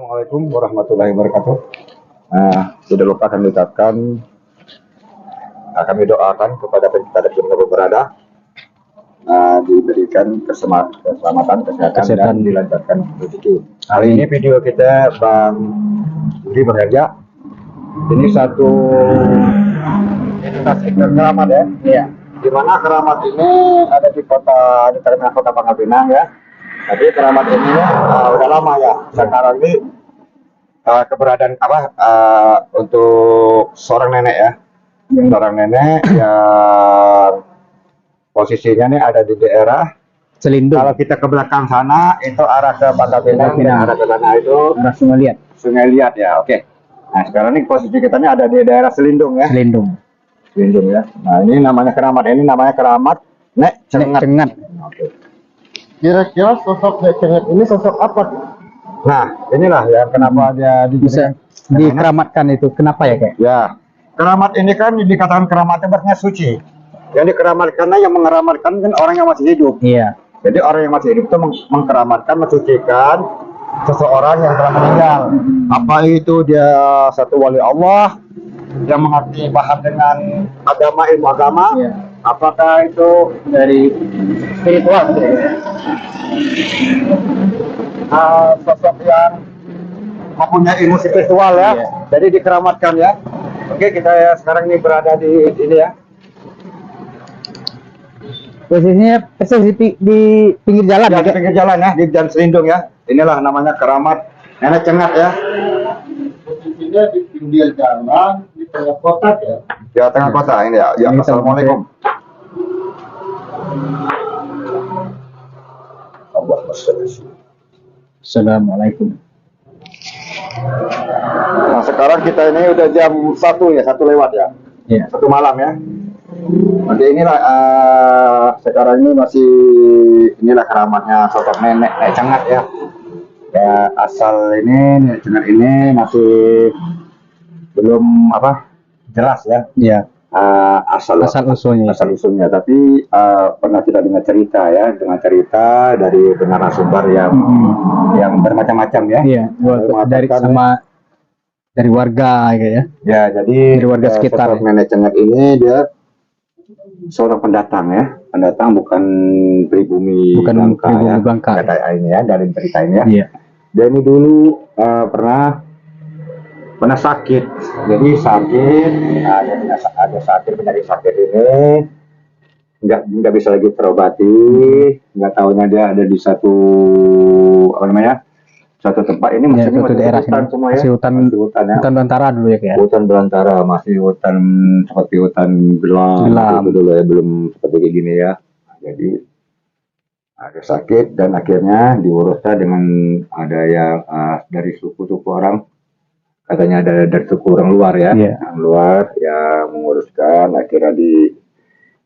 Assalamualaikum warahmatullahi wabarakatuh. Tidak lupa kami ucapkan, kami doakan kepada kita dimanapun berada, diberikan keselamatan, kesehatan, dan dilancarkan rezeki. Hari ini video kita Bang Budi bekerja. Ini satu entitas keramat ya. Iya. Di mana keramat ini ada di terminal kota Pangkal Pinang ya. Jadi keramat ini udah lama ya. Sekarang ini keberadaan untuk seorang nenek ya. Seorang nenek yang posisinya nih ada di daerah Selindung. Kalau kita ke belakang sana itu arah ke Pangkal Pinang, arah ke sana itu arah Sungai Liat. Sungai Liat ya. Oke. Nah sekarang ini posisi kita ini ada di daerah Selindung ya. Selindung ya. Nah ini namanya keramat. Ini namanya keramat Nek Cengat. Oke. Kira-kira sosok Nek Cengat ini sosok apa? Nah inilah yang kenapa dia bisa dikeramatkan itu. Kenapa ya kayak? Ya keramat ini kan dikatakan keramatnya berarti suci. Yang dikeramatkan yang mengeramatkan kan orang yang masih hidup. Iya. Jadi orang yang masih hidup itu mengkeramatkan, mensucikan seseorang yang telah meninggal. Apa itu dia satu wali Allah yang mengerti paham dengan agama, ilmu agama? Iya. Apakah itu dari spiritual? Sosok yang mempunyai ilmu spiritual ya. Iya. Jadi dikeramatkan ya. Oke, kita sekarang ini berada di ini ya. Posisinya persis di pinggir jalan Ya, ya, di pinggir jalan ya, di Jalan Selindung ya. Inilah namanya keramat Nenek Cengat ya. Posisinya di pinggir jalan di tengah kota ya. Ya tengah kota ini ya. Ya assalamualaikum. Assalamualaikum. Nah sekarang kita ini udah jam 1 ya, 1 lewat ya. Iya. 1 malam ya. Jadi inilah sekarang ini masih inilah keramatnya sosok Nenek Cengat ya. Ya asal ini Nenek Cengat ini masih belum jelas ya. Iya. Asal usulnya tapi pernah kita dengar cerita ya, dari narasumber yang bermacam-macam ya. Iya. Dari warga ya. Ya jadi dari warga sekitar. Nenek Cengat ini dia seorang pendatang ya, bukan pribumi Bangka ya. Ini ya dari cerita ini ya. Iya. Dia ini dulu pernah sakit, jadi sakit, ada penyakit sakit ini nggak bisa lagi terobati, nggak tahunya dia ada di satu tempat ini masih daerah hutan semua ya, hutan belantara dulu ya kayak. Hutan belantara, masih hutan seperti hutan gelam itu dulu ya, belum seperti kayak gini ya. Jadi ada sakit dan akhirnya diurusnya dengan ada yang dari suku-suku orang. Katanya ada dari suku orang luar ya, orang luar yang menguruskan, akhirnya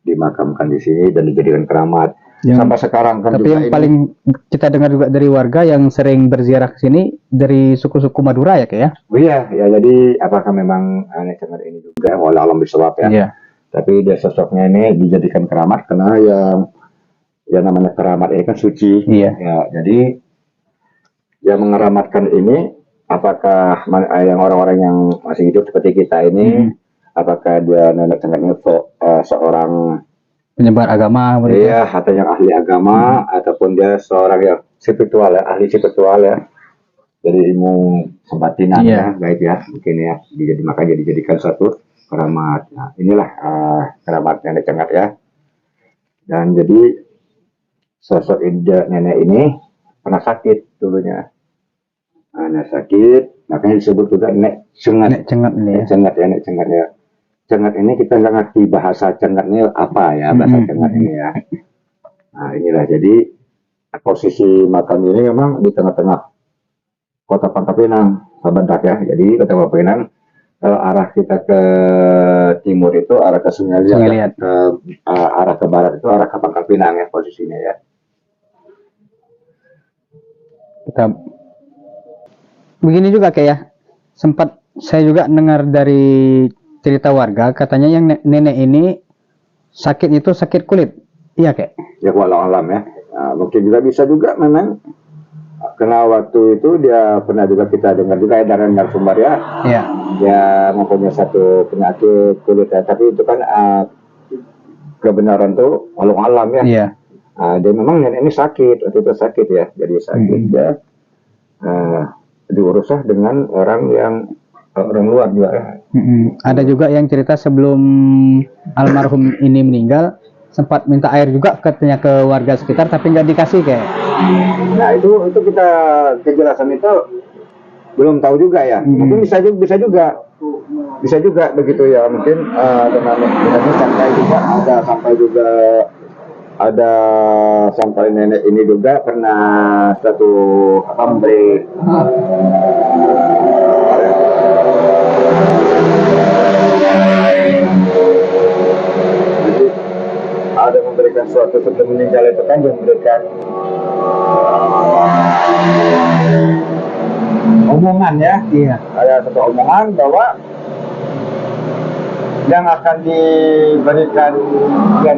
dimakamkan di sini dan dijadikan keramat sampai sekarang kan. Tapi juga yang paling kita dengar juga dari warga yang sering berziarah ke sini dari suku-suku Madura ya kayak ya. Oh iya, ya jadi apakah memang Nenek Cengat ini juga walau alam bisawab ya. Iya. Tapi dia sosoknya ini dijadikan keramat karena yang namanya keramat ini kan suci. Iya. Ya, jadi yang mengeramatkan ini apakah yang orang-orang yang masih hidup seperti kita ini, apakah dia Nenek Cengat ini seorang penyebar agama? Iya, atau yang ahli agama, ataupun dia seorang yang spiritual ya, ahli spiritual ya. Jadi ilmu kebatinan ya, baik ya, mungkin ya. Makanya dijadikan satu keramat. Nah, inilah keramat Nenek Cengat ya. Dan jadi sosok nenek ini pernah sakit dulunya. Sakit, makanya disebut juga Nek Cengat. Nek Cengat ini ya. Nek Cengat ya. Cengat ini kita nggak ngerti bahasa Cengatnya apa ya, bahasa Cengat ini ya. Nah inilah jadi posisi makam ini memang di tengah-tengah kota Pangkal Pinang, sahabat ya. Jadi kota Pangkal Pinang, kalau arah kita ke timur itu arah ke Sungai Liat, arah ke barat itu arah ke Pangkal Pinang ya posisinya ya. Kita begini juga kayak sempat saya juga dengar dari cerita warga katanya yang nenek ini sakit itu sakit kulit, iya kayak? Ya walau alam ya. Nah, mungkin juga bisa juga memang karena waktu itu dia pernah juga kita dengar juga ya dari narasumber ya, Iya. dia mempunyai satu penyakit kulit ya, tapi itu kan kebenaran tuh walau alam ya. Iya. Dia memang nenek ini sakit, waktu itu sakit ya, jadi sakit ya. Diuruslah dengan orang luar juga ya. Ada juga yang cerita sebelum almarhum ini meninggal sempat minta air juga katanya ke warga sekitar, tapi nggak dikasih kayak. Nah itu kita kejelasan itu belum tahu juga ya. Mungkin bisa juga begitu ya. Mungkin dengan sampai nenek ini juga pernah memberi jadi ada memberikan suatu sebelum meninggal itu kan dia memberikan omongan ya. Iya. Ada satu omongan bahwa yang akan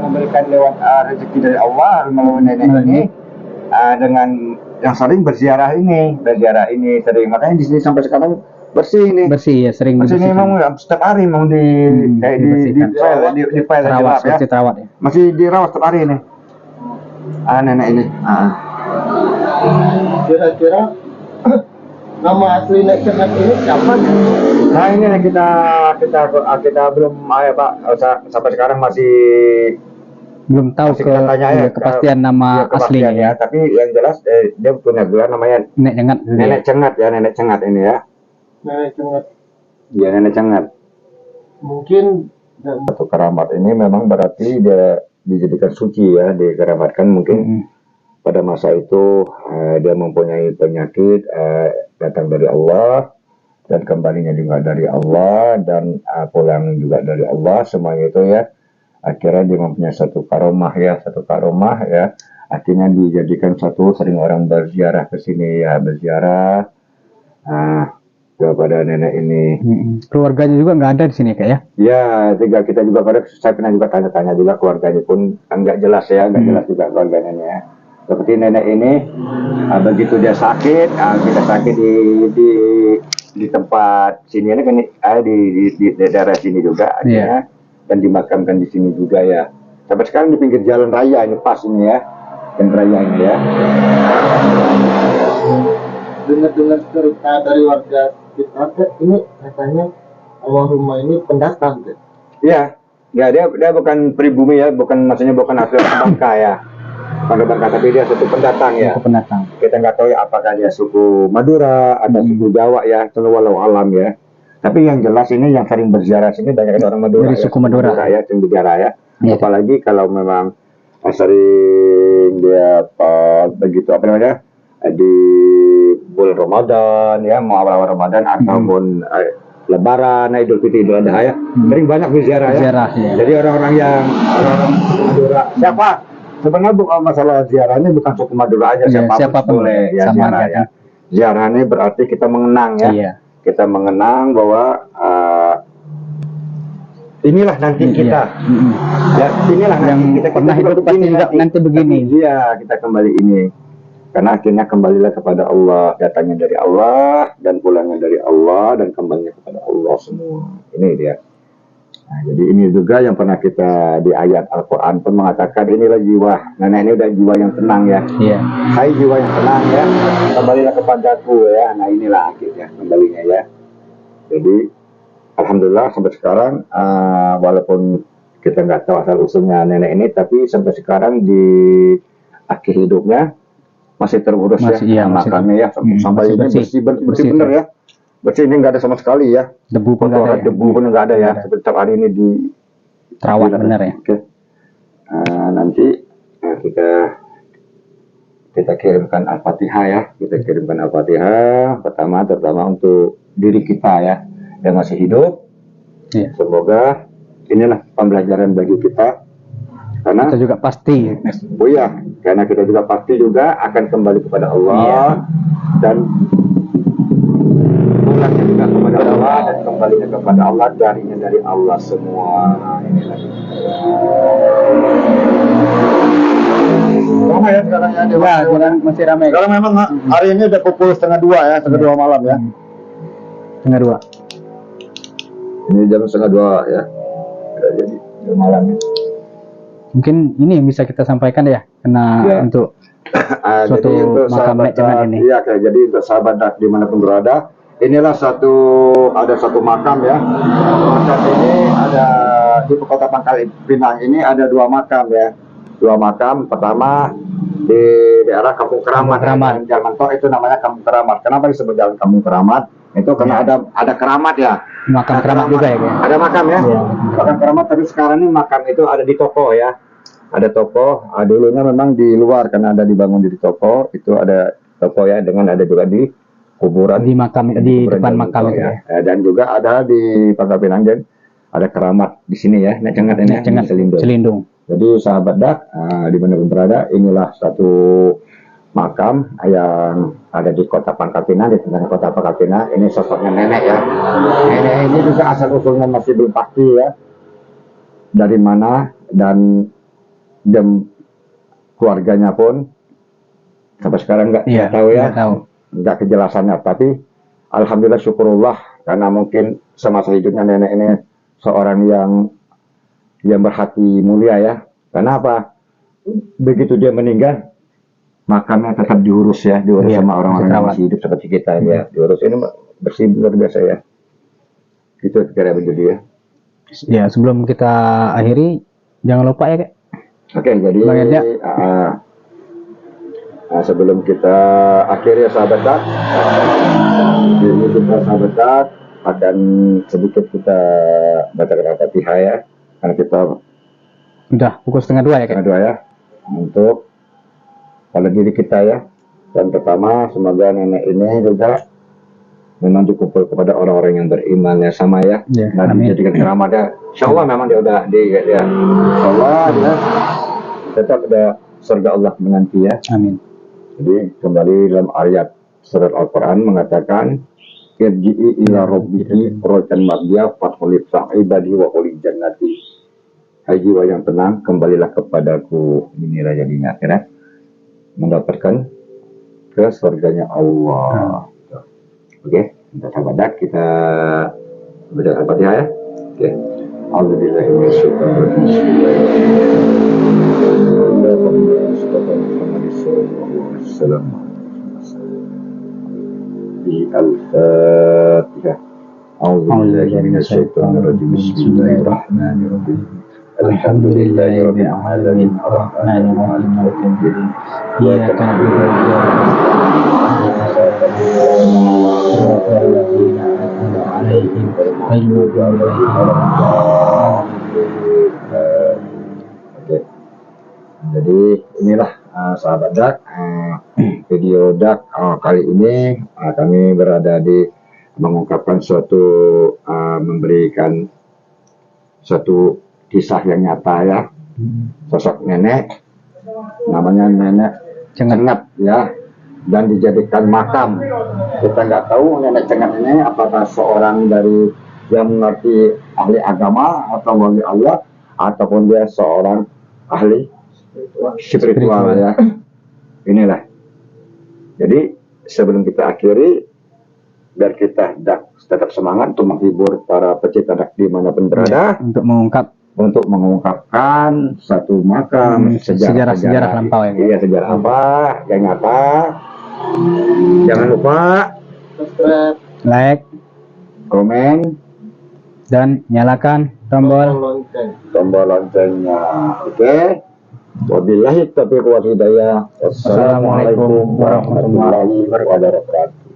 memberikan lewat rezeki dari Allah melalui nenek ini dengan yang sering berziarah ini sering, makanya di sini sampai sekarang bersih ya, sering bersih ini memang setiap hari mau di file terawat ya. Terawat ya. Masih dirawat setiap hari ini nenek ini. Kira-kira nama asli Nek Cengat ini siapa? Nah ini kita belum Pak, sampai sekarang masih belum tahu kepastian nama aslinya ya. Tapi yang jelas dia punya gelar namanya Nenek Cengat ya, Nenek Cengat ini ya. Nenek Cengat. Ya, Nenek Cengat. Mungkin satu keramat ini memang berarti dia dijadikan suci ya, dikeramatkan mungkin pada masa itu dia mempunyai penyakit datang dari Allah dan kembalinya juga dari Allah dan pulang juga dari Allah, semuanya itu ya. Akhirnya dia mempunyai satu karomah ya, akhirnya dijadikan sering orang berziarah ke sini ya, berziarah kepada nenek ini. Keluarganya juga nggak ada di sini kayak ya? Ya, kita juga saya pernah juga tanya-tanya juga keluarganya pun nggak jelas ya, nggak jelas juga keluarganya ya. Seperti nenek ini begitu dia sakit, kita sakit di tempat sini ini kan di daerah sini juga akhirnya, dan dimakamkan di sini juga ya. Sampai sekarang di pinggir jalan raya ini pas ini ya, jalan raya ini ya. Dengar cerita dari warga kita, ini katanya almarhumah ini pendatang kan? Iya, ya dia bukan pribumi ya, maksudnya bukan asli Bangka ya. Bangka, tapi dia suku pendatang ya. Pendatang. Kita nggak tahu ya apakah dia suku Madura atau suku Jawa ya, itu walau alam ya. Tapi yang jelas ini yang sering berziarah sini banyak orang Madura. Dari suku Madura ya, sering berziarah ya. Ya. Apalagi kalau memang sering dia begitu di bulan Ramadan ya, mau awal Ramadan ataupun Lebaran, Idul Fitri, Idul Adha ya, sering banyak berziarah ya. Jadi orang-orang Madura siapa? Sebenarnya bukan masalah ziarah ini bukan suku Madura aja, siapa boleh ya ziarah ya. Ziarah ini berarti kita mengenang ya. Iya. Kita mengenang bahwa inilah nanti kita. Ya, inilah yang kita pernah hidup pasti nanti begini. Iya, kita kembali ini. Karena akhirnya kembalilah kepada Allah, datangnya dari Allah dan pulangnya dari Allah dan kembalinya kepada Allah semua. Ini dia. Nah, jadi ini juga yang pernah kita di ayat Al-Quran pun mengatakan inilah jiwa. Nenek ini udah jiwa yang tenang ya. Iya. Hai jiwa yang tenang ya. Kembalilah kepadaku ya. Nah inilah akhirnya kembalinya ya. Jadi alhamdulillah sampai sekarang walaupun kita nggak tahu asal usulnya nenek ini, tapi sampai sekarang di akhir hidupnya masih terurus ya makamnya ya. Sampai ini bersih bener ya. Bersih ini nggak ada sama sekali ya. Debu pun nggak ada ya. Setiap hari ini di terawat benar ya. Oke. Nanti kita kirimkan Al-Fatihah ya. Kita kirimkan Al-Fatihah terutama untuk diri kita ya yang masih hidup. Ya. Semoga inilah pembelajaran bagi kita. Karena kita juga pasti. Oh ya, karena kita juga pasti juga akan kembali kepada Allah dan pulangnya juga kepada Allah dan kembalinya kepada Allah, darinya dari Allah semua. Lama ya sekarang ya. Ya, jalan masih ramai. Sekarang memang hari ini udah pukul 1:30 ya, 1:30 malam ya. Setengah 2. Ini jam 1:30 ya. Udah jadi jam malam ya. Mungkin ini yang bisa kita sampaikan ya, karena Ya. untuk Jadi suatu untuk makam sahabat Nek Cengat ini. Iya, kayak jadi untuk sahabat Dak dimanapun berada, inilah ada satu makam ya. Makam ini ada di Kota Pangkal Pinang ini ada 2 makam ya. 2 makam. Pertama di daerah Kampung Keramat. Keramat. Jalan Tok itu namanya Kampung Keramat. Kenapa disebut Jalan Kampung Keramat? Itu karena ada keramat ya. Makam keramat juga ya, Kak? Ada makam ya. Iya. Makam keramat, tapi sekarang ini makam itu ada di toko ya. Ada toko. Dulunya memang di luar karena ada dibangun di toko. Itu ada toko ya, dengan ada juga di kuburan. Di makam, di kuburan depan Jalan makam Tok itu ya. ya. Dan juga ada di Pangkal Pinang dan ada keramat di sini ya. Nek Cengat ini. Nek Cengat, di Selindung. Selindung. Jadi sahabat Dak, di mana pun berada, inilah satu makam yang ada di Kota Pangkal Pinang, di tengah Kota Pangkal Pinang. Ini sosoknya nenek ya. Nenek ini juga asal usulnya masih belum pasti ya, dari mana dan keluarganya pun sampai sekarang nggak tahu ya, nggak tahu. nggak kejelasannya. Tapi alhamdulillah syukurullah, karena mungkin semasa hidupnya nenek ini seorang yang berhati mulia ya. Karena apa? Begitu dia meninggal, makamnya tetap diurus ya, diurus sama orang-orang yang masih hidup seperti kita ya. Diurus ini bersih luar biasa ya. Itu kira begitu ya. Ya, sebelum kita akhiri, jangan lupa ya, Kak. Oke, jadi Bang Edya. sebelum kita akhiri ya sahabat Dak, ini kita sahabat Dak akan sedikit kita bacakan Al-Fatihah ya, karena kita Udah pukul 1:30 ya, Kak. kedua ya, untuk pada diri kita ya. Dan pertama, semoga nenek ini juga memang dikumpul kepada orang-orang yang beriman ya, sama ya, Ya, dan amin. dijadikan keramat ya. Insya Allah memang dia udah Insya Allah dia tetap ada surga Allah menanti ya. Amin. Jadi kembali dalam ayat surat Al-Quran mengatakan, irji'i ila rabbiki rojan mardiya fathulib sa'ibadi wa quli jannati. Hai jiwa yang tenang, kembalilah kepadaku. Inilah jadinya akhirat, mendapatkan ke surganya Allah. Oke, untuk sahabat Dak, kita baca Al-Fatihah ya. Oke. Alhamdulillah Al-Fatihah. Bismillahirrahmanirrahim. Alhamdulillahirabbil alamin arrahmanir rahim maliki yaumiddin. Iyyaka na'budu wa iyyaka Oke. Jadi inilah sahabat Dak, video Dak kali ini kami berada di mengungkapkan memberikan suatu kisah yang nyata ya, sosok nenek namanya Nenek Cengat ya, dan dijadikan makam. Kita nggak tahu Nenek Cengat ini apakah seorang dari yang mengerti ahli agama atau wali Allah, ataupun dia seorang ahli spiritual ya. Inilah. Jadi sebelum kita akhiri, biar kita tetap semangat untuk menghibur para pecinta Dak dimanapun berada, untuk mengungkapkan satu makam, sejarah lampau ya. Iya, sejarah apa yang nyata. Jangan lupa subscribe, like, komen, dan nyalakan tombol loncengnya. Oke. Wabillahi taufiq wal hidayah. Wassalamualaikum warahmatullahi wabarakatuh.